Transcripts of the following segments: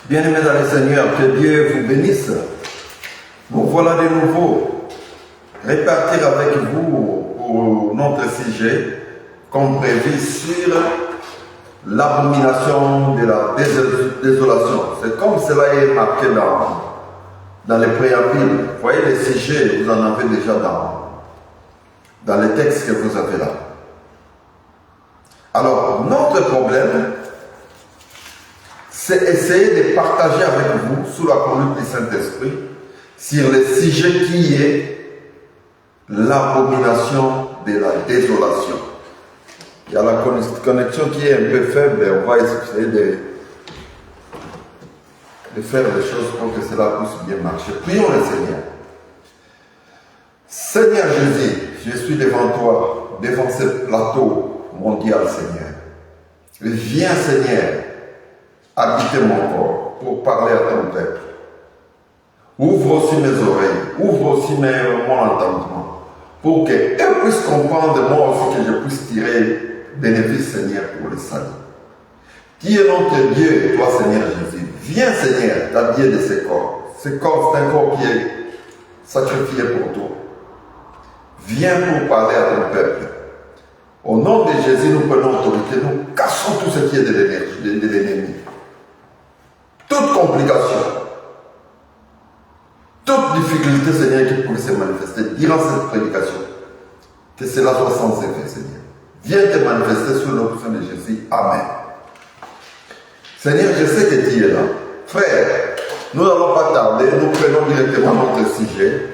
Bien-aimés dans le Seigneur, que Dieu vous bénisse. Nous voilà de nouveau répartir avec vous pour notre sujet comme prévu sur l'abomination de la désolation. C'est comme cela est marqué dans les préambules. Vous voyez les sujets, vous en avez déjà dans les textes que vous avez là. Alors, notre problème, c'est essayer de partager avec vous, sous la conduite du Saint-Esprit, sur le sujet qui est l'abomination de la désolation. Il y a la connexion qui est un peu faible, et on va essayer de faire les choses pour que cela puisse bien marcher. Prions le Seigneur. Seigneur Jésus, je suis devant toi, devant ce plateau mondial, Seigneur. Viens, Seigneur, habiter mon corps pour parler à ton peuple. Ouvre aussi mes oreilles, ouvre aussi mon entendement, pour qu'eux puissent comprendre, moi aussi, que je puisse tirer bénéfice, Seigneur, pour le salut. Qui est notre Dieu, toi, Seigneur Jésus? Viens, Seigneur, t'habiller de ce corps. Ce corps, c'est un corps qui est sacrifié pour toi. Viens pour parler à ton peuple. Au nom de Jésus, nous prenons autorité, nous cassons tout ce qui est de l'ennemi. Toute complication, toute difficulté, Seigneur, qui puisse se manifester durant cette prédication, que cela soit sans effet, Seigneur. Viens te manifester sous le nom de Jésus. Amen. Seigneur, je sais que tu es là. Frère, nous n'allons pas tarder, nous prenons directement notre sujet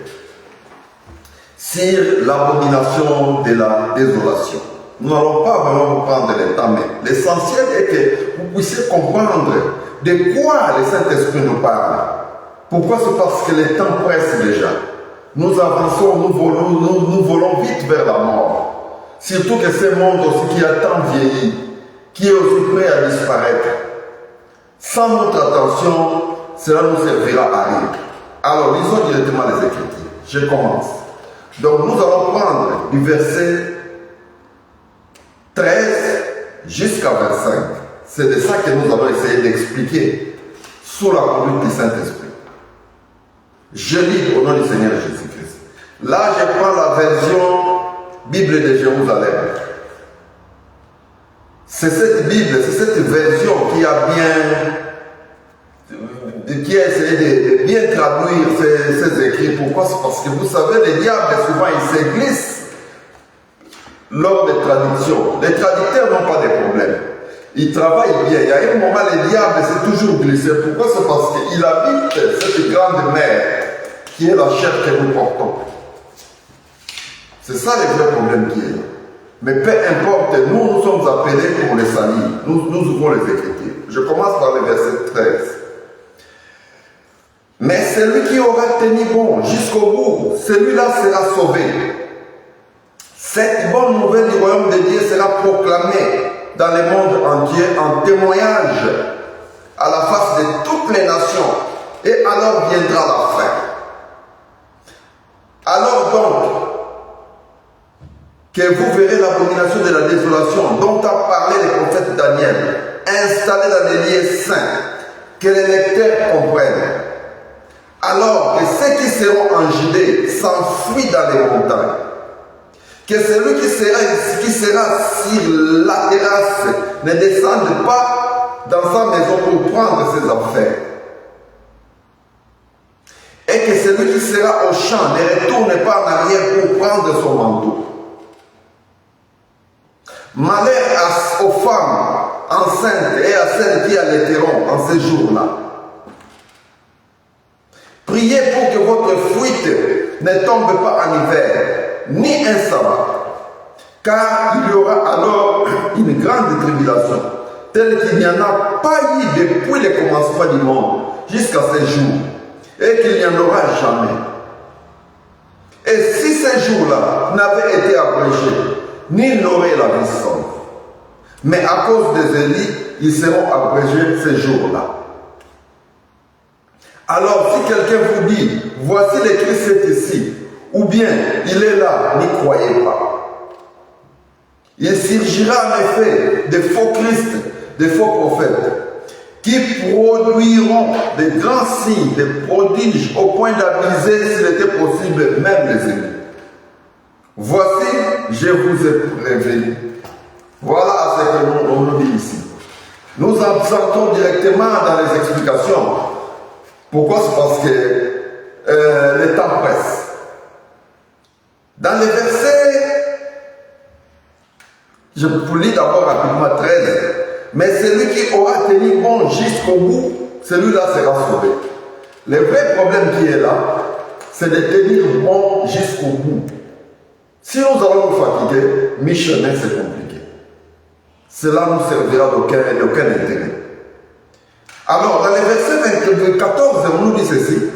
sur l'abomination de la désolation. Nous n'allons pas vraiment vous prendre le temps, mais l'essentiel est que vous puissiez comprendre de quoi le Saint-Esprit nous parle. Pourquoi? C'est parce que le temps presse déjà. Nous avançons, nous volons vite vers la mort. Surtout que ce monde aussi qui a tant vieilli, qui est aussi prêt à disparaître. Sans notre attention, cela nous servira à rien. Alors, lisons directement les Écritures. Je commence. Donc, nous allons prendre du verset 13 jusqu'à 25. C'est de ça que nous allons essayer d'expliquer sous la conduite du Saint-Esprit. Je lis au nom du Seigneur Jésus-Christ. Là, je prends la version Bible de Jérusalem. C'est cette Bible, c'est cette version qui a essayé de bien traduire ces écrits. Pourquoi? C'est parce que vous savez, les diables, souvent, ils se glissent lors des traductions. Les traducteurs n'ont pas de problème. Ils travaillent bien. Il y a un moment, les diables s'est toujours glissé. Pourquoi? C'est parce qu'il habite cette grande mer qui est la chair que nous portons. C'est ça le vrai problème qui est là. Mais peu importe, nous sommes appelés pour les salir. Nous ouvrons les Écritures. Je commence par le verset 13. Mais celui qui aura tenu bon jusqu'au bout, celui-là sera sauvé. Cette bonne nouvelle du royaume de Dieu sera proclamée dans le monde entier en témoignage à la face de toutes les nations. Et alors viendra la fin. Alors donc, que vous verrez l'abomination de la désolation dont a parlé le prophète Daniel, installé dans les lieux saints, que les lecteurs comprennent. Alors que ceux qui seront en Judée s'enfuient dans les montagnes, que celui qui sera sur la terrasse ne descende pas dans sa maison pour prendre ses affaires, et que celui qui sera au champ ne retourne pas en arrière pour prendre son manteau. Malheur aux femmes enceintes et à celles qui allaiteront en ces jours-là. Priez pour que votre fuite ne tombe pas en hiver, ni un sabbat, car il y aura alors une grande tribulation, telle qu'il n'y en a pas eu depuis le commencement du monde jusqu'à ce jour, et qu'il n'y en aura jamais. Et si ces jours-là n'avaient été abrégés, nul n'aurait la vie sauve. Mais à cause des élits, ils seront abrégés ces jours-là. Alors, si quelqu'un vous dit, voici le Christ est ici, ou bien il est là, n'y croyez pas. Il surgira en effet de faux Christ, de faux prophètes, qui produiront des grands signes, des prodiges, au point d'aviser, s'il était possible, même les ennemis. Voici, je vous ai prévenu. Voilà ce que on nous dit ici. Nous entrons directement dans les explications. Pourquoi? C'est parce que le temps presse. Dans les versets, je vous lis d'abord rapidement 13. Mais celui qui aura tenu bon jusqu'au bout, celui-là sera sauvé. Le vrai problème qui est là, c'est de tenir bon jusqu'au bout. Si nous allons nous fatiguer, mi-chemin, c'est compliqué. Cela nous servira d'aucun intérêt. Alors, dans les versets 14, on nous dit ceci.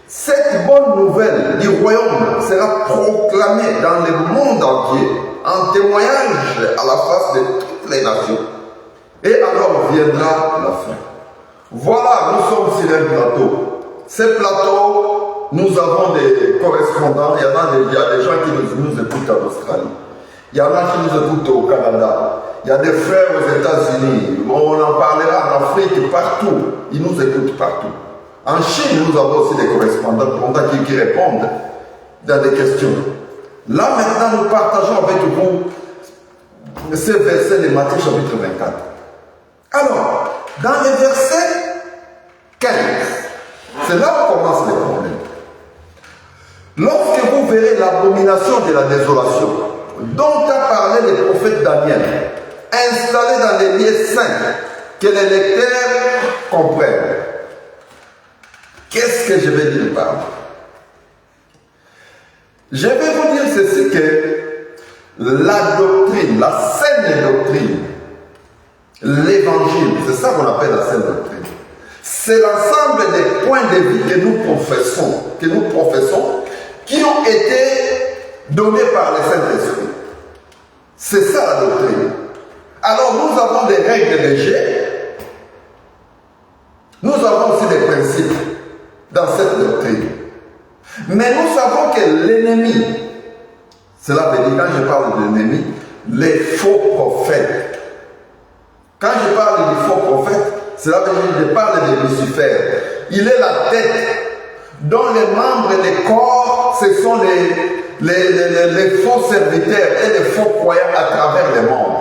Cette bonne nouvelle du royaume sera proclamée dans le monde entier, en témoignage à la face de toutes les nations. Et alors viendra la fin. Voilà, nous sommes sur un plateau. Ce plateau, nous avons des correspondants. Il y a des gens qui nous écoutent en Australie. Il y en a qui nous écoutent au Canada. Il y a des frères aux États-Unis. On en parlera en Afrique, partout. Ils nous écoutent partout. En Chine, nous avons aussi des correspondants qui répondent dans des questions. Là, maintenant, nous partageons avec vous ces versets de Matthieu chapitre 24. Alors, dans les versets 15, c'est là où commence les problèmes. Lorsque vous verrez l'abomination de la désolation, dont a parlé le prophète Daniel, installé dans les lieux saints, que les lecteurs comprennent. Qu'est-ce que je vais dire par là? Je vais vous dire ceci que la doctrine, la saine doctrine, l'évangile, c'est ça qu'on appelle la saine doctrine. C'est l'ensemble des points de vie que nous professons, qui ont été donnés par le Saint-Esprit. C'est ça la doctrine. Alors nous avons des règles de jeu, nous avons aussi des principes dans cette doctrine. Mais nous savons que l'ennemi, cela veut dire, quand je parle de l'ennemi, les faux prophètes. Quand je parle du faux prophète, cela veut dire que je parle de Lucifer. Il est la tête dont les membres et les corps, ce sont les faux serviteurs et les faux croyants à travers le monde.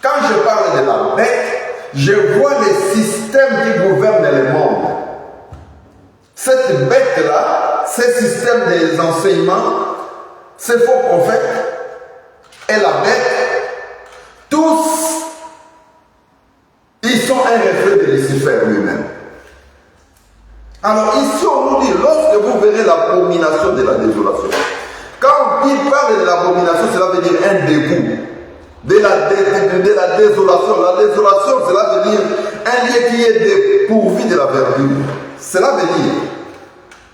Quand je parle de la bête, je vois les systèmes qui gouvernent le monde. Cette bête-là, ce système des enseignements, ces faux prophètes et la bête, tous, ils sont un reflet de Lucifer lui-même. Alors ici, on nous dit, lorsque vous verrez l'abomination de la désolation, quand il parle de l'abomination, cela veut dire un dégoût. De la désolation. La désolation, cela veut dire un lieu qui est dépourvu de la verdure. Cela veut dire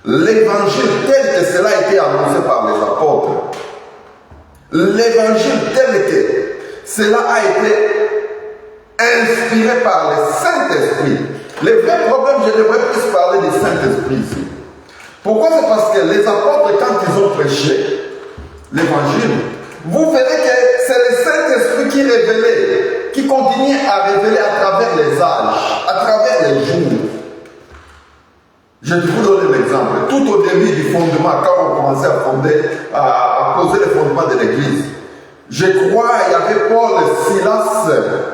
l'évangile tel que cela a été annoncé par les apôtres. L'évangile tel que cela a été inspiré par le Saint-Esprit. Le vrai problème, je devrais plus parler du Saint-Esprit ici. Pourquoi? C'est parce que les apôtres, quand ils ont prêché l'évangile, vous verrez que c'est le Saint-Esprit qui révélait, qui continue à révéler à travers les âges, à travers les jours. Je vais vous donner un exemple. Tout au début du fondement, quand on commençait à fonder, à poser les fondements de l'église, je crois il y avait Paul et Silas,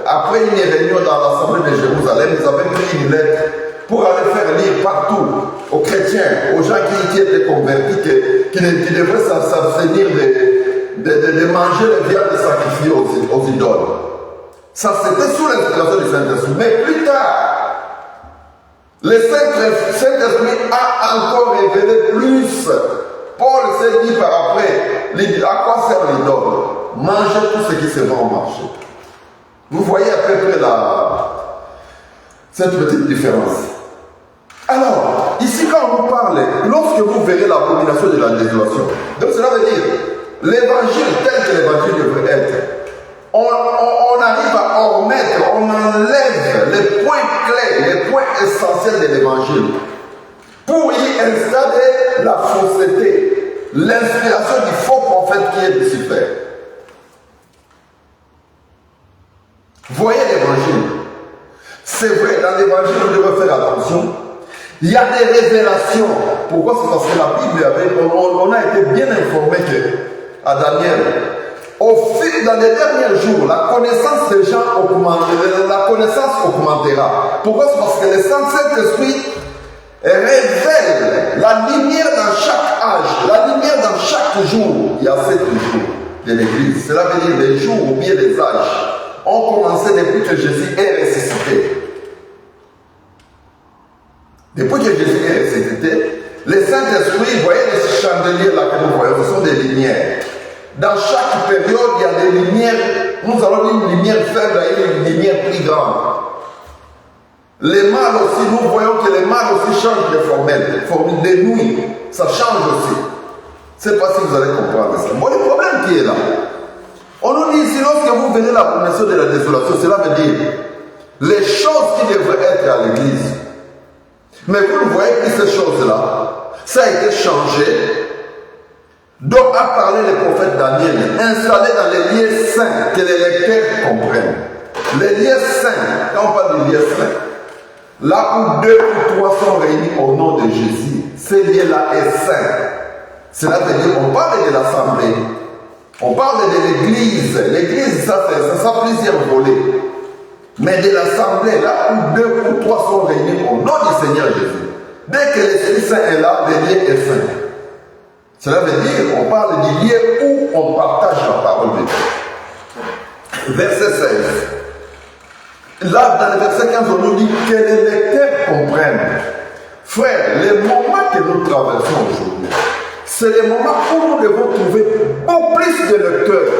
après une réunion dans l'assemblée de Jérusalem, ils avaient pris une lettre pour aller faire lire partout aux chrétiens, aux gens qui étaient convertis, qui devraient s'abstenir de manger les viandes sacrifiées aux idoles. Ça, c'était sous l'inspiration du Saint-Esprit. Mais plus tard, le Saint-Esprit a encore révélé plus. Paul s'est dit par après, à quoi sert l'idole? Manger tout ce qui se vend au marché. Vous voyez à peu près cette petite différence. Alors, ici quand on vous parle, lorsque vous verrez l'abomination de la désolation, donc cela veut dire, l'évangile tel que l'évangile devrait être, on arrive à en remettre, on enlève les points clés, les points essentiels de l'évangile, pour y installer la fausseté, l'inspiration du faux prophète qui est Lucifer. Voyez l'évangile. C'est vrai, dans l'évangile, on devrait faire attention. Il y a des révélations. Pourquoi? C'est parce que la Bible, on a été bien informé à Daniel. Dans les derniers jours, la connaissance des gens augmentera. Pourquoi? C'est parce que le Saint-Esprit révèle la lumière dans chaque âge, la lumière dans chaque jour. Il y a 7 jours de l'Église. Cela veut dire les jours ou bien les âges ont commencé depuis que Jésus est ressuscité. Depuis que Jésus est ressuscité, le Saint-Esprit, vous voyez les chandeliers là que nous voyons, ce sont des lumières. Dans chaque période, il y a des lumières. Nous allons dire une lumière faible et une lumière plus grande. Les mâles aussi, nous voyons que les mâles aussi changent de formule de nuit. Ça change aussi. Je ne sais pas si vous allez comprendre ça. Bon, le problème qui est là, on nous dit ici, lorsque vous verrez la promesse de la désolation, cela veut dire les choses qui devraient être à l'église. Mais vous voyez que ces choses-là, ça a été changé. Donc a parlé le prophète Daniel, installé dans les lieux saints, que les lecteurs comprennent. Les lieux saints, quand on parle de lieux saints, là où 2 ou 3 sont réunis au nom de Jésus, ce lieu-là est saint. Cela veut dire qu'on parle de l'assemblée, on parle de l'église. L'église, ça plusieurs volets. Mais de l'assemblée, là où 2 ou 3 sont réunis au nom du Seigneur Jésus, dès que l'Esprit Saint est là, le lieu est saint. Cela veut dire qu'on parle du lieu où on partage la parole de Dieu. Verset 16. Là, dans le verset 15, on nous dit que les lecteurs comprennent. Frère, les moments que nous traversons aujourd'hui, c'est les moments où nous devons trouver beaucoup plus de lecteurs.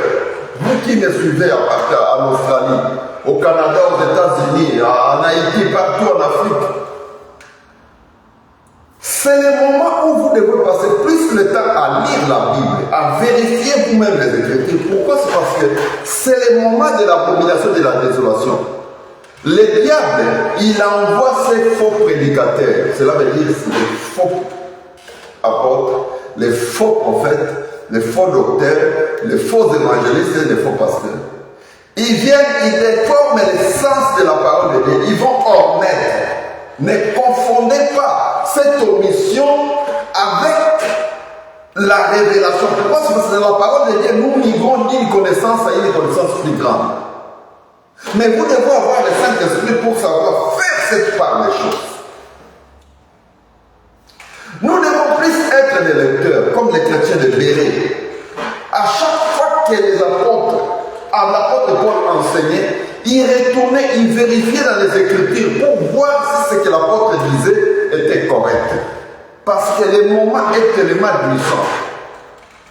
Vous qui me suivez en Australie, au Canada, aux États-Unis, en Haïti, partout en Afrique, c'est le moment où vous devez passer plus le temps à lire la Bible, à vérifier vous-même les Écritures. Pourquoi? C'est parce que c'est le moment de l'abomination de la désolation. Le diable, il envoie ses faux prédicateurs. Cela veut dire les faux apôtres, les faux prophètes, les faux docteurs, les faux évangélistes et les faux pasteurs. Ils viennent, ils déforment le sens de la parole de Dieu. Ils vont omettre. Ne confondez pas cette omission avec la révélation. Pourquoi? C'est parce que dans la parole de Dieu, nous migrons d'une connaissance à une connaissance plus grande. Mais vous devez avoir le Saint-Esprit pour savoir faire cette part des choses. Nous devons plus être des lecteurs, comme les chrétiens de Béret. À chaque fois que les apôtres, l'apôtre Paul enseignait, il retournait, il vérifiait dans les Écritures pour voir si ce que l'apôtre disait était correct. Parce que le moment est tellement glissant.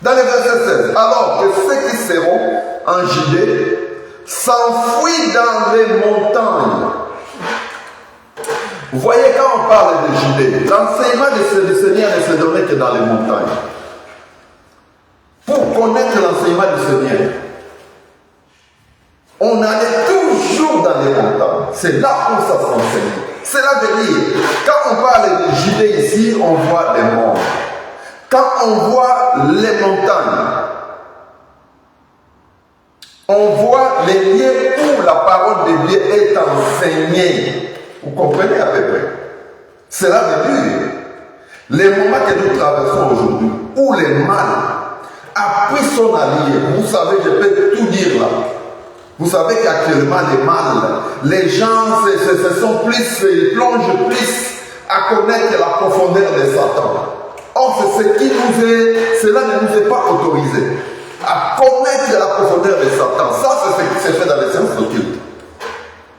Dans le verset 16, alors que ceux qui seront en Judée s'enfuient dans les montagnes. Vous voyez, quand on parle de Judée, l'enseignement du Seigneur ne se donnait que dans les montagnes. Pour connaître l'enseignement du Seigneur, on allait toujours dans les montagnes. C'est là où ça s'enseigne. Cela veut dire, quand on parle de Judée ici, on voit les monts. Quand on voit les montagnes, on voit les lieux où la parole de Dieu est enseignée. Vous comprenez à peu près? Cela veut dire, les moments que nous traversons aujourd'hui, où le mal a pris son allié, vous savez, je peux tout dire là. Vous savez qu'actuellement, les mal, les gens se sont plus, ils plongent plus à connaître la profondeur de Satan. Or, c'est ce qui cela ne nous est pas autorisé. À connaître la profondeur de Satan. Ça, c'est ce qui s'est fait dans les sciences occultes.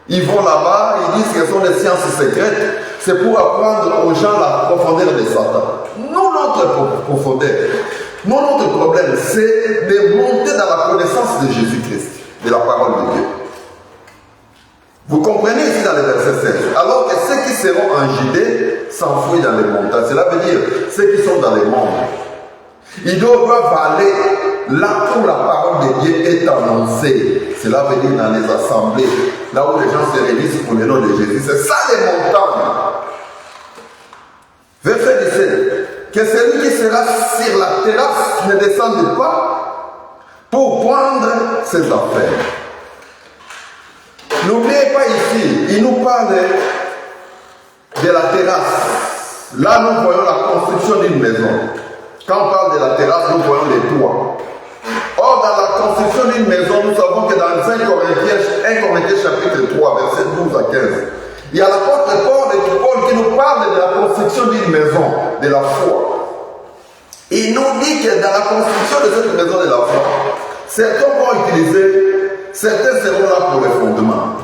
Ils vont là-bas, ils disent que ce sont des sciences secrètes. C'est pour apprendre aux gens la profondeur de Satan. Nous, notre profondeur, notre problème, c'est de monter dans la connaissance de Jésus-Christ, de la parole de Dieu. Vous comprenez ici dans le verset 16. Alors que ceux qui seront en Judée s'enfuient dans les montagnes. Cela veut dire ceux qui sont dans les monts. Ils doivent aller là où la parole de Dieu est annoncée. Cela veut dire dans les assemblées, là où les gens se réunissent pour le nom de Jésus. C'est ça les montagnes. Verset 17. Que celui qui sera sur la terrasse ne descende pas pour prendre ses affaires. N'oubliez pas ici, il nous parle de la terrasse. Là, nous voyons la construction d'une maison. Quand on parle de la terrasse, nous voyons les toits. Or, dans la construction d'une maison, nous savons que dans 1 Corinthiens chapitre 3, versets 12 à 15, il y a l'apôtre Paul qui nous parle de la construction d'une maison, de la foi. Il nous dit que dans la construction de cette maison de la foi, certains vont utiliser, certains seront là pour les fondements,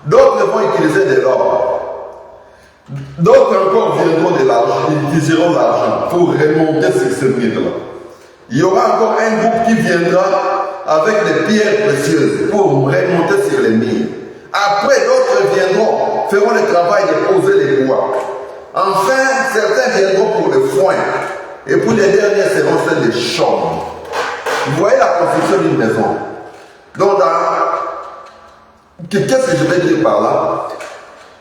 d'autres vont utiliser de l'or, d'autres encore viendront de l'argent, ils utiliseront l'argent pour remonter sur ce mur-là. Il y aura encore un groupe qui viendra avec des pierres précieuses pour remonter sur les murs. Après, d'autres viendront, feront le travail de poser les bois. Enfin, certains viendront pour le foin. Et pour les derniers seront celles des chambres. Vous voyez la construction d'une maison. Donc, qu'est-ce que je vais dire par là?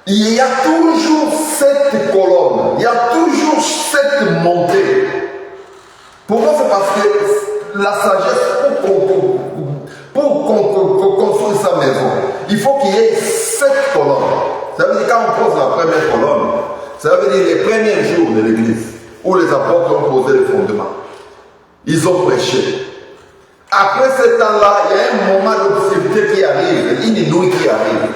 Il y a toujours cette colonne, il y a toujours cette montée. Pourquoi? C'est parce que la sagesse, pour construire sa maison, il faut qu'il y ait 7 colonnes. Ça veut dire quand on pose la première colonne, ça veut dire les premiers jours de l'église, où les apôtres ont posé les fondements. Ils ont prêché. Après ce temps-là, il y a un moment d'obscurité qui arrive, une nuit qui arrive.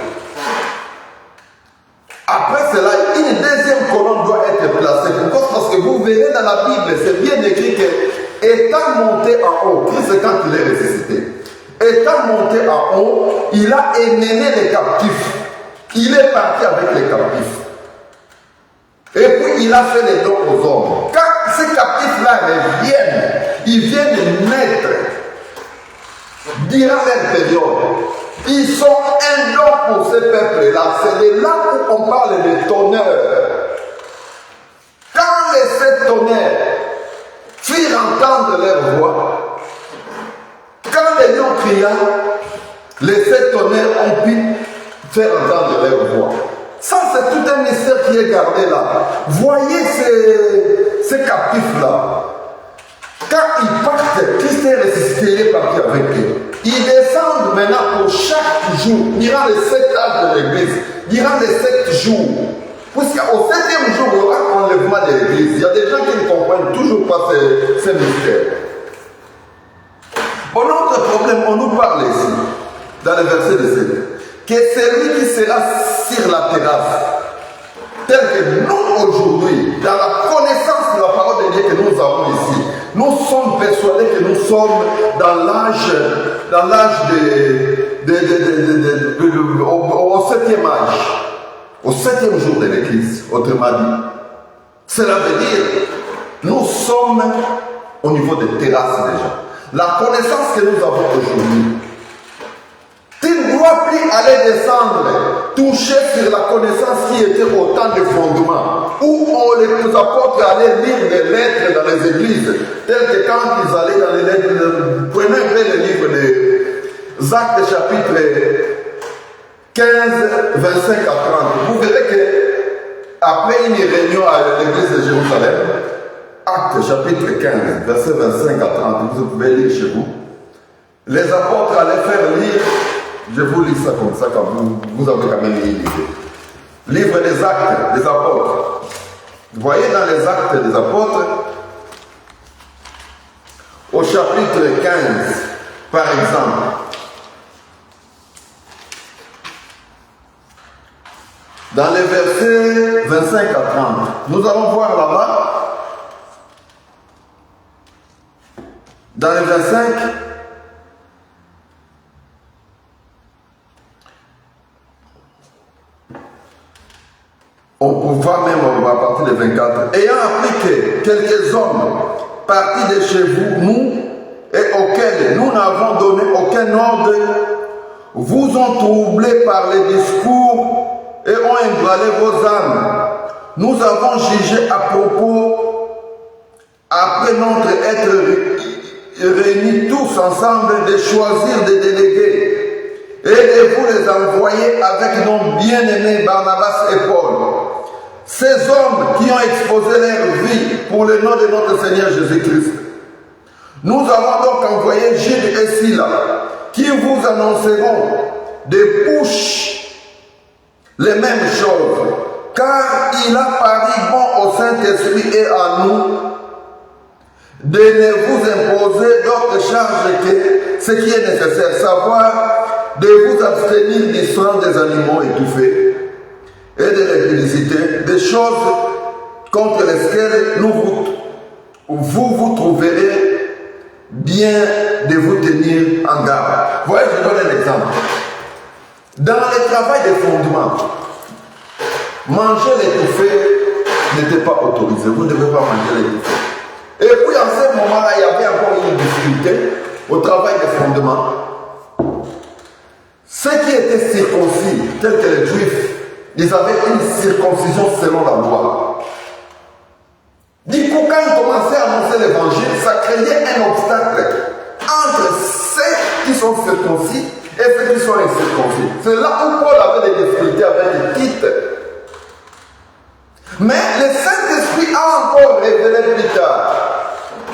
Après cela, une deuxième colonne doit être placée. Pourquoi? Parce que vous verrez dans la Bible, c'est bien écrit que, étant monté en haut, Christ quand il est ressuscité, étant monté en haut, il a émené les captifs. Il est parti avec les captifs. Et puis il a fait les dons aux hommes. Quand ces captifs-là reviennent, ils viennent naître durant leur période. Ils sont un don pour ces peuples-là. C'est de là où on parle de tonnerre. Quand les 7 tonnerres firent entendre leur voix, quand les lions cria, les 7 tonnerres ont pu faire entendre leur voix. Ça, c'est tout un mystère qui est gardé là. Voyez ces captifs-là. Quand ils partent, Christ est ressuscité, il est parti avec eux. Ils descendent maintenant pour chaque jour, durant les 7 âges de l'église, durant les 7 jours. Puisqu'au 7e jour, il y aura l'enlèvement de l'église. Il y a des gens qui ne comprennent toujours pas ces mystères. Bon, notre problème, on nous parle ici, dans le verset de 7, que celui qui sera sur la terrasse, tel que nous aujourd'hui, dans la connaissance de la parole de Dieu que nous avons ici, nous sommes persuadés que nous sommes dans l'âge au 7e âge, au 7e jour de l'église, autrement dit. Cela veut dire, nous sommes au niveau des terrasses déjà. La connaissance que nous avons aujourd'hui, tu ne dois plus aller descendre, toucher sur la connaissance qui était au temps des fondements, où les apôtres allaient lire des lettres dans les églises, telles que quand ils allaient dans les lettres, prenez un peu le livre des Actes chapitre 15, 25 à 30, vous verrez que après une réunion à l'église de Jérusalem, Actes chapitre 15, verset 25 à 30, vous pouvez lire chez vous, les apôtres allaient faire lire. Je vous lis ça comme ça, comme vous avez quand même une idée. Livre des Actes des Apôtres. Vous voyez dans les Actes des Apôtres, au chapitre 15, par exemple, dans les versets 25 à 30, nous allons voir là-bas, dans les 25, on va même à partir de 24. Ayant appris que quelques hommes partis de chez nous et auxquels nous n'avons donné aucun ordre, vous ont troublé par les discours et ont ébranlé vos âmes. Nous avons jugé à propos, après notre être réunis tous ensemble, de choisir des délégués et de vous les envoyer avec nos bien-aimés Barnabas et Paul. Ces hommes qui ont exposé leur vie pour le nom de notre Seigneur Jésus-Christ. Nous avons donc envoyé Jude et Sila, qui vous annonceront des bouches les mêmes choses, car il a paru bon au Saint-Esprit et à nous de ne vous imposer d'autres charges que ce qui est nécessaire, savoir de vous abstenir du sang des animaux étouffés et de l'impudicité, des choses contre lesquelles vous trouverez bien de vous tenir en garde. Voyez, je donne un exemple. Dans le travail des fondements, manger l'étouffé n'était pas autorisé. Vous ne devez pas manger l'étouffé. Et puis en ce moment-là, il y avait encore une difficulté au travail des fondements. Ceux qui étaient circoncis, tels que les Juifs, ils avaient une circoncision selon la loi. Du coup, quand ils commençaient à annoncer l'évangile, ça créait un obstacle entre ceux qui sont circoncis et ceux qui sont incirconcis. C'est là où Paul avait des difficultés avec Tite. Mais le Saint-Esprit a encore révélé plus tard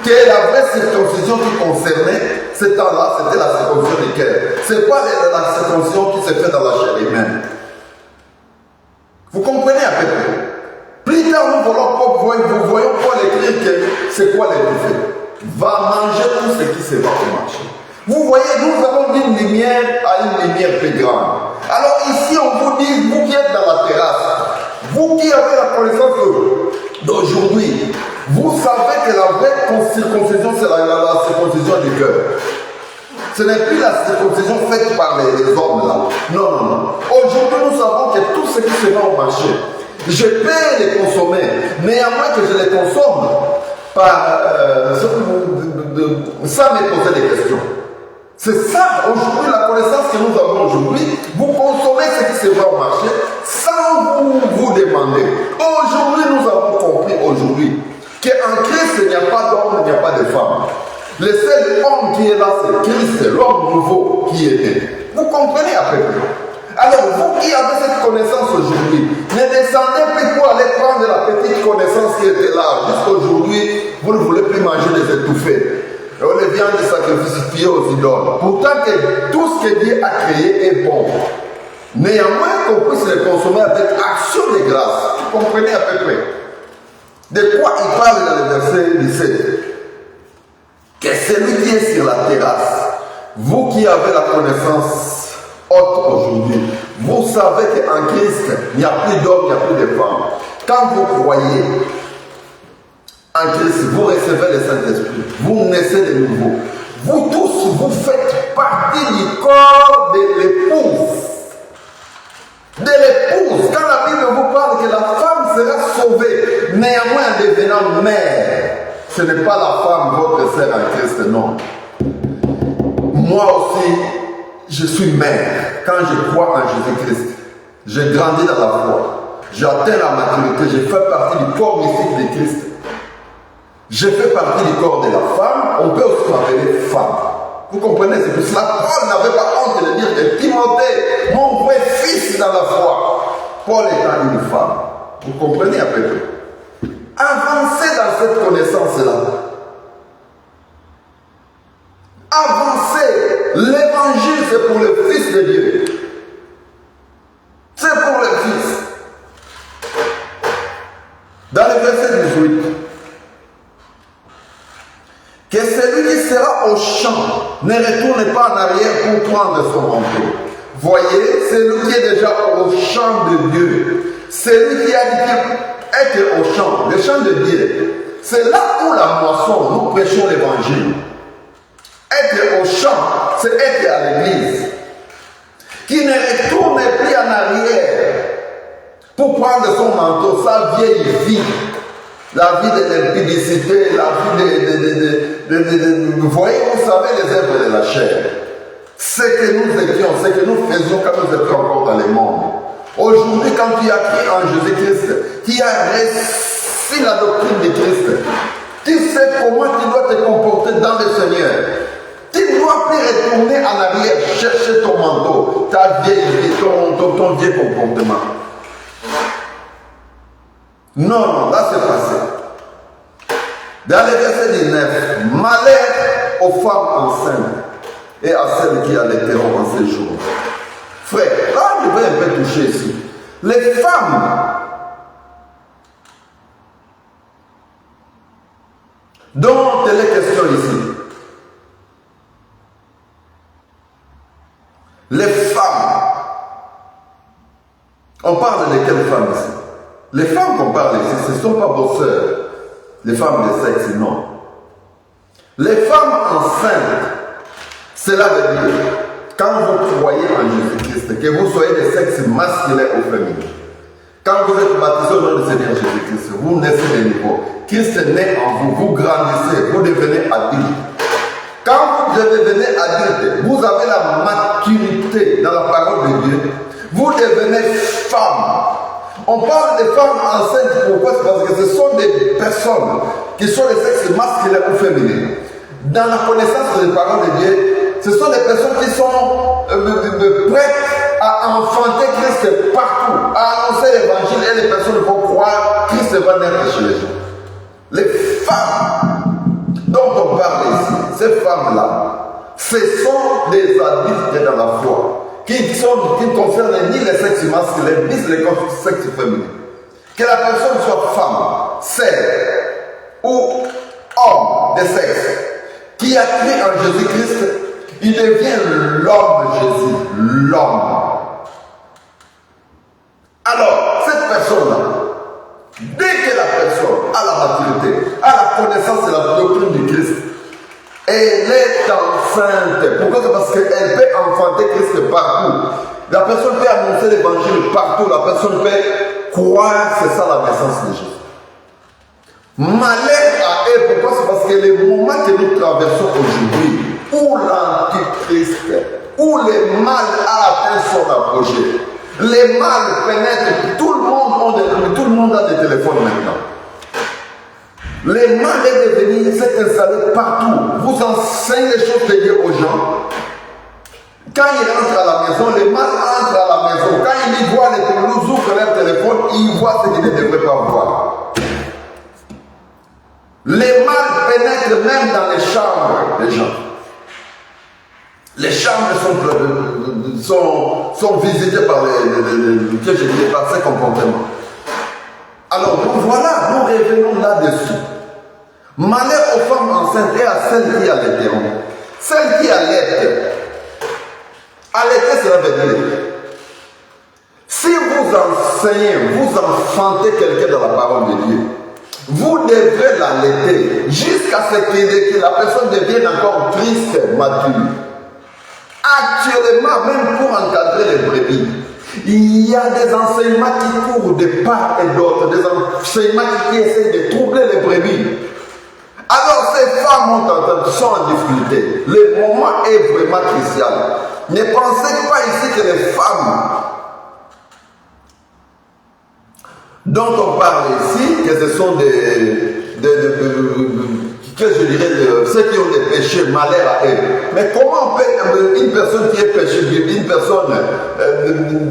que la vraie circoncision qui concernait ce temps-là, c'était la circoncision du cœur. Ce n'est pas la circoncision qui se fait dans la chair humaine. Vous comprenez à peu près? Plus tard, nous voyons Paul écrire que c'est quoi l'étouffé? Va manger tout ce qui se va au marché. Vous voyez, nous avons d'une lumière à une lumière plus grande. Alors ici, on vous dit, vous qui êtes dans la terrasse, vous qui avez la connaissance d'aujourd'hui, vous savez que la vraie circoncision, c'est la circoncision du cœur. Ce n'est plus la circoncision faite par les hommes là. Non, non, non. Aujourd'hui, nous savons que tout ce qui se vend au marché, je peux les consommer, néanmoins que je les consomme sans me poser des questions. C'est ça, aujourd'hui, la connaissance que nous avons aujourd'hui. Vous consommez ce qui se vend au marché sans vous demander. Aujourd'hui, nous avons compris aujourd'hui qu'en Christ, il n'y a pas d'homme, il n'y a pas de femme. Le seul homme qui est là, c'est Christ, l'homme nouveau qui est né. Vous comprenez à peu près? Alors, vous qui avez cette connaissance aujourd'hui, ne descendez plus pour aller prendre la petite connaissance qui était là. Jusqu'aujourd'hui, vous ne voulez plus manger des étouffés. Et on les viandes sacrifiées aux idoles. Pourtant que tout ce que Dieu a créé est bon. Néanmoins qu'on puisse les consommer avec action de grâce. Vous comprenez à peu près? De quoi il parle dans le verset 17? Que celui qui est sur la terrasse, vous qui avez la connaissance haute aujourd'hui, vous savez qu'en Christ, il n'y a plus d'hommes, il n'y a plus de femmes. Quand vous croyez en Christ, vous recevez le Saint-Esprit, vous naissez de nouveau. Vous tous, vous faites partie du corps de l'épouse. De l'épouse. Quand la Bible vous parle que la femme sera sauvée, néanmoins en devenant mère, ce n'est pas la femme, votre sœur en Christ, non. Moi aussi, je suis mère. Quand je crois en Jésus-Christ, j'ai grandi dans la foi. J'ai atteint la maturité. J'ai fait partie du corps mystique de Christ. Je fais partie du corps de la femme. On peut aussi m'appeler femme. Vous comprenez? C'est pour cela Paul n'avait pas honte de dire que Timothée, mon vrai fils dans la foi. Paul étant une femme. Vous comprenez à peu près? Avancez dans cette connaissance-là. Avancez. L'évangile, c'est pour le Fils de Dieu. C'est pour le Fils. Dans le verset 18, que celui qui sera au champ ne retourne pas en arrière pour prendre son manteau. Voyez, celui qui est déjà au champ de Dieu, celui qui a dit être au champ, le champ de Dieu, c'est là où la moisson, nous prêchons l'évangile. Être au champ, c'est être à l'église. Qui ne retourne plus en arrière pour prendre son manteau, sa vieille vie. La vie de l'impudicité, la vie vous voyez, vous savez les œuvres de la chair. Ce que nous étions, ce que nous faisions quand nous étions encore dans le monde. Aujourd'hui, quand tu as cru en Jésus-Christ, tu as reçu la doctrine de Christ, tu sais comment tu dois te comporter dans le Seigneur. Tu ne dois plus retourner en arrière, chercher ton manteau, ta vieille vie, ton vieux comportement. Non, non, là c'est passé. Dans le verset 19, malheur aux femmes enceintes et à celles qui allaiteront en ces jours. Frère, là je vais un peu toucher ici. Les femmes dont il est question ici, les femmes, on parle de quelles femmes ici? Les femmes qu'on parle ici, ce ne sont pas vos sœurs, les femmes de sexe, non. Les femmes enceintes, cela veut dire, quand vous croyez en Jésus-Christ, que vous soyez de sexe masculin ou féminin, quand vous êtes baptisé au nom du Seigneur Jésus-Christ, vous naissez de nouveau. Christ est né en vous, vous grandissez, vous devenez adulte. Quand vous devenez adulte, vous avez la maturité dans la parole de Dieu. Vous devenez femme. On parle des femmes enceintes, pourquoi? C'est parce que ce sont des personnes qui sont de sexe masculin ou féminin. Dans la connaissance des paroles de Dieu, ce sont des personnes qui sont prêtes à enfanter Christ partout, à annoncer l'évangile, et les personnes vont croire Christ va naître chez les gens. Les femmes dont on parle ici, ces femmes-là, ce sont des adultes dans la foi, qui ne concernent ni les sexes masculins, ni les sexes féminins. Que la personne soit femme, sœur ou homme de sexe, qui a cru en Jésus-Christ, il devient l'homme de Jésus, l'homme. Alors, cette personne-là, dès que la personne a la maturité, a la connaissance de la doctrine du Christ, elle est enceinte. Pourquoi? C'est parce qu'elle peut enfanter Christ partout. La personne peut annoncer l'évangile partout. La personne peut croire, c'est ça la naissance de Jésus. Malheur à elle, pourquoi? C'est parce que le moment que nous traversons aujourd'hui, où l'antichrist, où le mal a atteint son apogée, les mal pénètrent, tout le monde a des téléphones maintenant. Les mal est devenu, s'est installé partout. Vous enseignez les choses de Dieu aux gens. Quand il entre à la maison, les mal entrent à la maison. Quand ils voient les nous ouvrent leur téléphone, ils voient ce qu'ils ne devraient pas voir. Les mal pénètrent même dans les chambres des gens. Les chambres sont visitées par par ces comportements. Alors, voilà, nous revenons là-dessus. Malheur aux femmes enceintes et à celles qui allaiteront. Celles qui allaitent. Allaiter, cela veut dire, si vous enseignez, vous enfantez quelqu'un dans la parole de Dieu, vous devrez l'allaiter jusqu'à ce que la personne devienne encore triste, mature. Actuellement, même pour encadrer les brebis, il y a des enseignements qui courent de part et d'autre, des enseignements qui essaient de troubler les brebis. Alors ces femmes sont en difficulté. Le moment est vraiment crucial. Ne pensez pas ici que les femmes dont on parle ici, que ce sont ceux qui ont des péchés, malheur à eux. Mais comment peut une personne qui est péché, une personne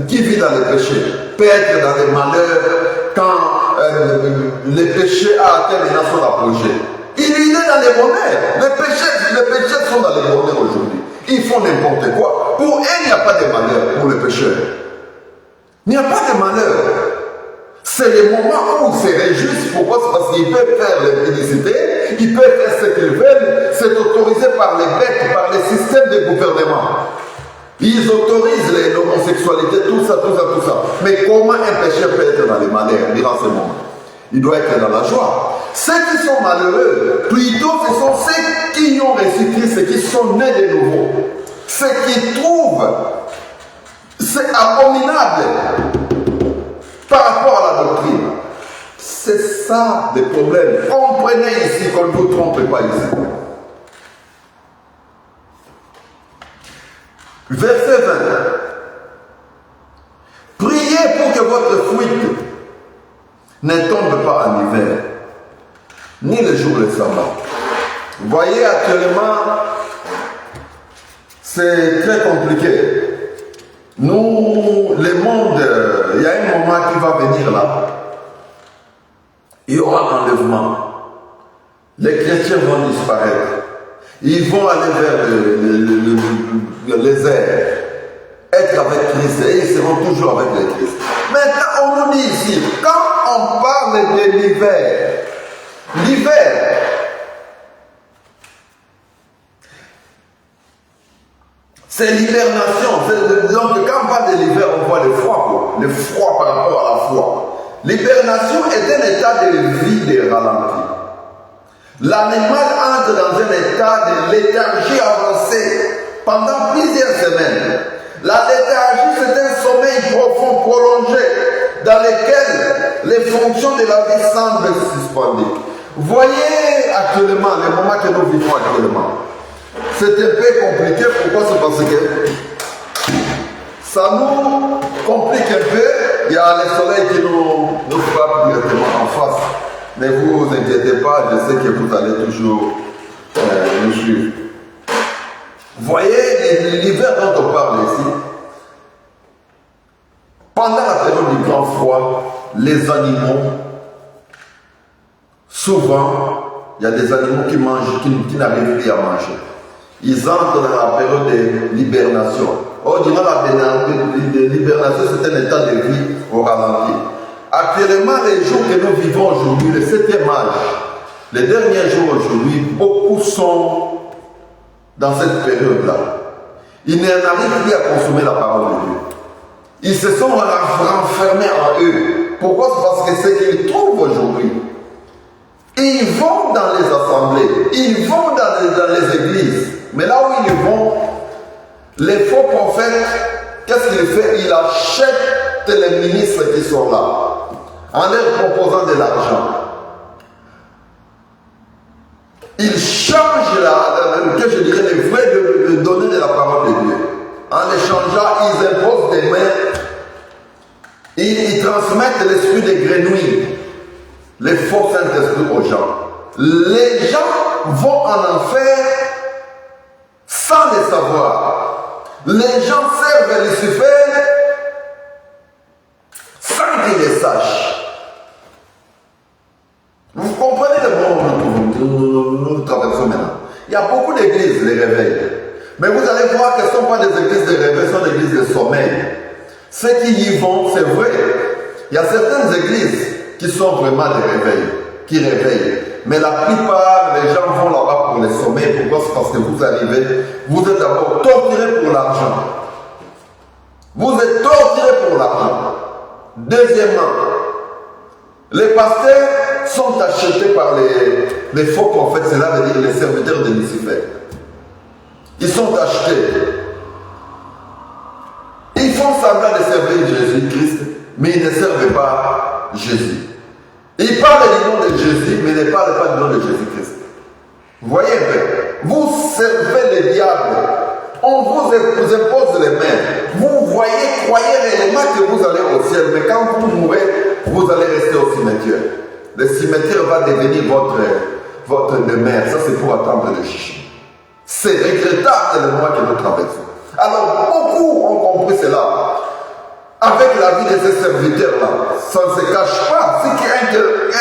qui vit dans les péchés, peut être dans les malheurs quand les péchés a atteint maintenant son apogée? Il est dans les bonheurs. Les péchés sont dans les bonheurs aujourd'hui. Ils font n'importe quoi. Pour eux, il n'y a pas de malheur pour les pécheurs. Il n'y a pas de malheur. C'est le moment où ils se réjouissent. Pourquoi? C'est parce qu'ils peuvent faire les publicités, ils peuvent faire ce qu'ils veulent, c'est autorisé par les bêtes, par les systèmes de gouvernement. Ils autorisent l'homosexualité, tout ça. Mais comment un pécheur peut être dans les malheurs durant ce moment? Il doit être dans la joie. Ceux qui sont malheureux, plutôt ce sont ceux qui ont reçu Christ, qui sont nés de nouveau. Ceux qui trouvent, c'est abominable par rapport à la doctrine. C'est ça le problème. Comprenez ici qu'on ne vous trompe pas ici. Verset 20. Priez pour que votre fuite ne tombe pas en hiver, ni le jour de sabbat. Vous voyez, actuellement, c'est très compliqué. Nous, le monde, il y a un moment qui va venir là. Il y aura un enlèvement. Les chrétiens vont disparaître. Ils vont aller vers les airs, être avec Christ, et ils seront toujours avec le Christ. Maintenant, on nous dit ici, quand on parle de l'hiver, c'est l'hibernation. Donc, quand on parle de l'hiver, on voit le froid, quoi. Le froid par rapport à la foi. L'hibernation est un état de vie de ralenti. L'animal entre dans un état de léthargie avancée pendant plusieurs semaines. La léthargie, c'est un sommeil profond, prolongé, dans lequel les fonctions de la vie semblent suspendues. Voyez actuellement, le moment que nous vivons actuellement, c'est un peu compliqué. Pourquoi? C'est parce que ça nous complique un peu. Il y a le soleil qui nous frappe directement en face. Mais vous vous inquiétez pas, je sais que vous allez toujours nous suivre. Voyez l'hiver dont on parle ici. Pendant la période du grand froid, les animaux, souvent, il y a des animaux qui mangent, qui n'arrivent plus à manger. Ils entrent dans la période de l'hibernation. Or, durant la l'hibernation, c'est un état de vie au ralenti. Actuellement, les jours que nous vivons aujourd'hui, le 7e âge, les derniers jours aujourd'hui, beaucoup sont dans cette période-là. Ils n'arrivent plus à consommer la parole de Dieu. Ils se sont renfermés en eux. Pourquoi? C'est parce que ce qu'ils trouvent aujourd'hui. Ils vont dans les assemblées, ils vont dans les églises. Mais là où ils vont, les faux prophètes, qu'est-ce qu'ils font? Ils achètent les ministres qui sont là, en leur proposant de l'argent. Ils changent les vrais de donner de la parole de Dieu. En échangeant, ils imposent des mains, ils transmettent l'esprit de grenouilles, les faux Saint-Esprit aux gens. Les gens vont en enfer sans le savoir. Les gens servent Lucifer sans qu'ils le sachent. Vous comprenez le monde que nous traversons maintenant. Il y a beaucoup d'églises, les réveils. Mais vous allez voir qu'elles ne sont pas des églises de réveil, ce sont des églises de sommeil. Ceux qui y vont, c'est vrai. Il y a certaines églises qui sont vraiment des réveils, qui réveillent. Mais la plupart des gens vont là-bas pour les sommeils. Pourquoi? C'est parce que vous arrivez, vous êtes d'abord torturé pour l'argent. Vous êtes torturé pour l'argent. Deuxièmement, les pasteurs sont achetés par les faux prophètes, cela veut dire les serviteurs de Lucifer. Ils sont achetés. Ils font semblant de servir Jésus-Christ, mais ils ne servent pas Jésus. Ils parlent du nom de Jésus, mais ils ne parlent pas du nom de Jésus-Christ. Vous voyez un peu? Vous servez le diable. On vous impose les mains. Vous voyez, croyez réellement que vous allez au ciel, mais quand vous mourrez, vous allez rester au cimetière. Le cimetière va devenir votre demeure. Ça, c'est pour attendre le chichi. C'est regrettable le moment que nous traversons. Alors, beaucoup ont compris cela. Avec la vie de ces serviteurs-là, ça ne se cache pas. Si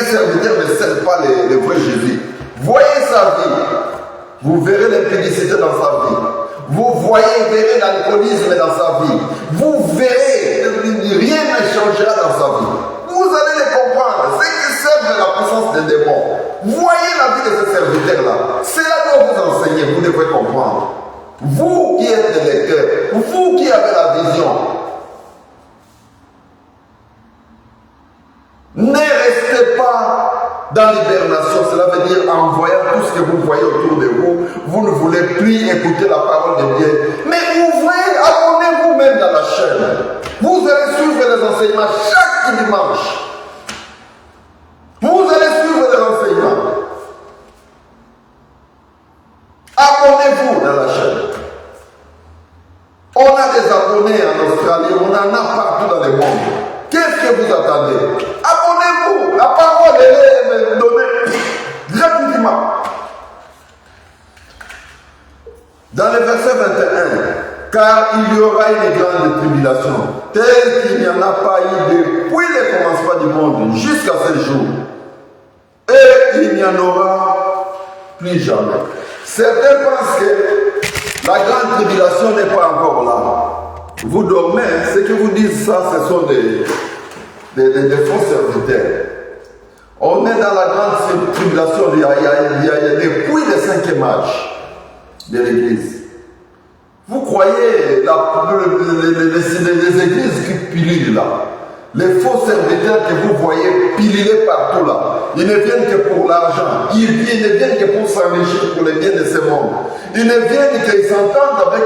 un serviteur ne sert pas le vrai Jésus, voyez sa vie. Vous verrez l'impudicité dans sa vie. Vous verrez l'alcoolisme dans sa vie. Vous verrez, rien ne changera dans sa vie. Vous allez les comprendre. Ceux qui servent la puissance des démons. Voyez la vie de ces serviteurs-là. C'est là que vous enseignez, vous devez comprendre. Vous qui êtes des lecteurs, vous qui avez la vision, ne restez pas dans l'hibernation. Cela veut dire en voyant tout ce que vous voyez autour de vous, vous ne voulez plus écouter la parole de Dieu. Mais ouvrez, abonnez-vous même dans la chaîne. Vous allez suivre les enseignements chaque dimanche. Vous allez suivre les enseignements. Abonnez-vous dans la chaîne. On a des abonnés en Australie, on en a partout dans le monde. Qu'est-ce que vous attendez? Abonnez-vous. La parole est donnée gratuitement. Dans le verset 21, car il y aura une grande tribulation, telle qu'il n'y en a pas eu depuis le commencement du monde jusqu'à ce jour. Et il n'y en aura plus jamais. Certains pensent que la grande tribulation n'est pas encore là. Vous dormez, ceux qui vous disent ça, ce sont des faux serviteurs. On est dans la grande tribulation, il y a depuis le 5e âge de l'Église. Vous croyez les églises qui pilulent là, les faux serviteurs que vous voyez piluler partout là, ils ne viennent que pour l'argent, ils ne viennent que pour s'enrichir pour les biens de ce monde. Ils ne viennent qu'ils s'entendent avec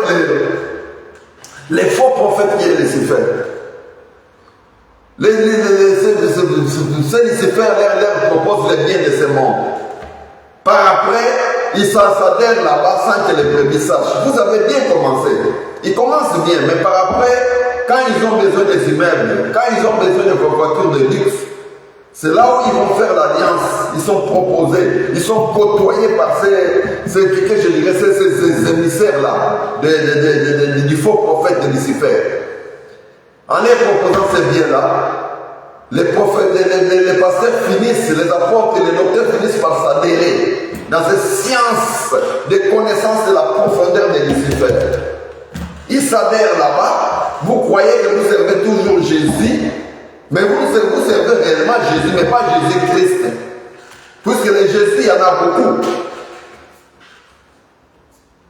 les faux prophètes qui est Lucifer. Les Lucifer leur proposent les biens de ce monde. Par après, ils s'adhèrent là-bas sans que les brebis sachent. Vous avez bien commencé. Ils commencent bien, mais par après, quand ils ont besoin des immeubles, quand ils ont besoin de voitures de luxe, c'est là où ils vont faire l'alliance. Ils sont proposés, ils sont côtoyés par ces émissaires-là, du faux prophète de Lucifer. En les proposant ces biens-là, les pasteurs finissent, les apôtres et les docteurs finissent par s'adhérer dans cette science de connaissance de la profondeur de Lucifer. Ils s'adhèrent là-bas, vous croyez que vous servez toujours Jésus, mais vous servez réellement Jésus, mais pas Jésus-Christ. Puisque les Jésus, il y en a beaucoup.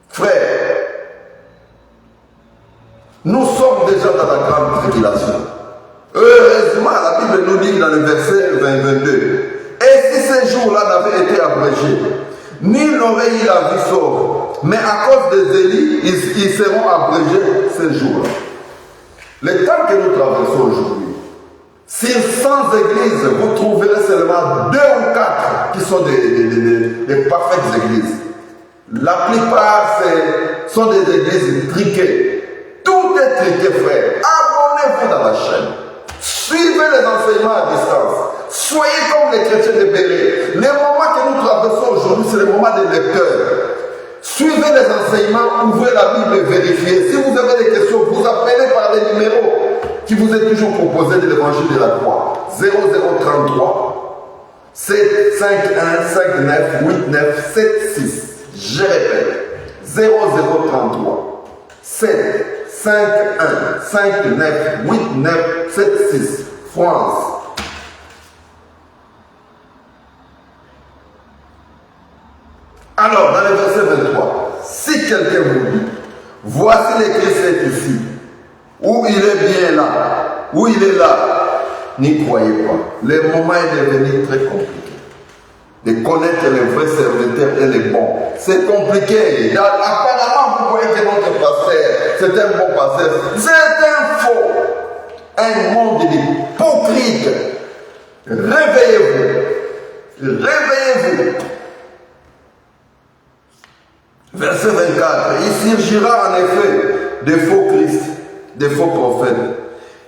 Frère, nous sommes déjà dans la grande tribulation. Heureusement, la Bible nous dit dans le verset 22, et si ces jours-là n'avaient été abrégés, nul n'aurait eu la vie sauve, mais à cause des élits, ils seront abrégés ces jours-là. Le temps que nous traversons aujourd'hui, sur 100 églises, vous trouverez seulement 2 ou 4 qui sont des parfaites églises. La plupart sont des églises triquées. Tout est triqué, frère. Abonnez-vous dans la chaîne. Suivez les enseignements à distance. Soyez comme les chrétiens de Béret. Les moments que nous traversons aujourd'hui, c'est le moment des lecteurs. Suivez les enseignements, ouvrez la Bible et vérifiez. Si vous avez des questions, vous appelez par les numéros qui vous est toujours proposé de l'évangile de la croix. 0033 751 59 89 76. Je répète. 0033 751 59 89 76. France. Alors, dans le verset 23, si quelqu'un vous dit, voici le Christ est ici, ou il est bien là, ou il est là, n'y croyez pas. Le moment est devenu très compliqué. De connaître les vrais serviteurs et les bons. C'est compliqué. Apparemment, vous voyez que notre pasteur, c'est un bon pasteur. C'est un faux. Un monde d'hypocrite. Réveillez-vous. Réveillez-vous. Verset 24. Il surgira en effet des faux Christ, des faux prophètes,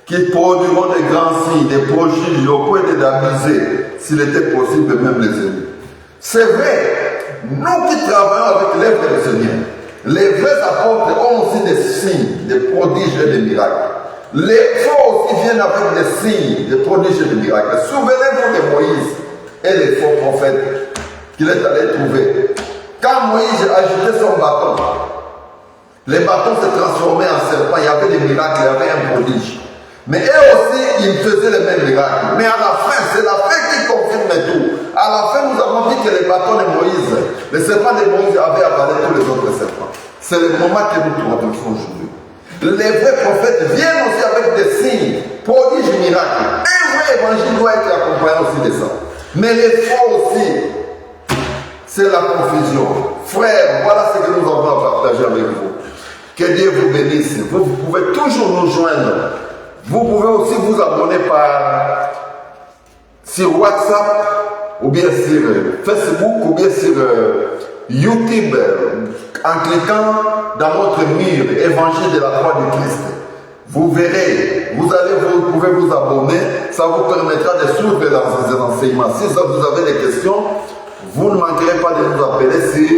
qui produiront des grands signes, des prodiges au point d'abuser, s'il était possible, même les ennemis. C'est vrai, nous qui travaillons avec l'œuvre du Seigneur, les vrais apôtres ont aussi des signes, des prodiges et des miracles. Les faux aussi viennent avec des signes, des prodiges et des miracles. Souvenez-vous de Moïse et les faux prophètes qu'il est allé trouver. Quand Moïse agitait son bâton, les bâtons se transformaient en serpents, il y avait des miracles, il y avait un prodige. Mais eux aussi, ils faisaient les mêmes miracles. Mais à la fin, c'est la fin qui confirme tout. À la fin, nous avons dit que les bâtons de Moïse, les serpents de Moïse avaient avalé tous les autres serpents. C'est le moment que nous traversons aujourd'hui. Les vrais prophètes viennent aussi avec des signes, prodiges, miracles. Un vrai évangile doit être accompagné aussi de ça. Mais les faux aussi, c'est la confusion. Frère, voilà ce que nous avons à partager avec vous. Que Dieu vous bénisse. Vous pouvez toujours nous joindre. Vous pouvez aussi vous abonner sur WhatsApp ou bien sur Facebook ou bien sur YouTube en cliquant dans notre mur Évangile de la croix du Christ. Vous verrez, vous pouvez vous abonner, ça vous permettra de suivre les enseignements. Si vous avez des questions, vous ne manquerez pas de nous appeler sur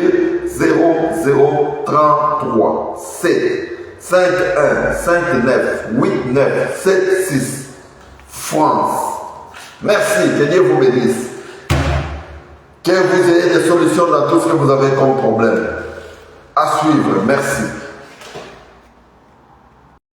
0033 7 51 59 89 76 France. Merci, que Dieu vous bénisse. Que vous ayez des solutions dans tout ce que vous avez comme problème. À suivre, merci.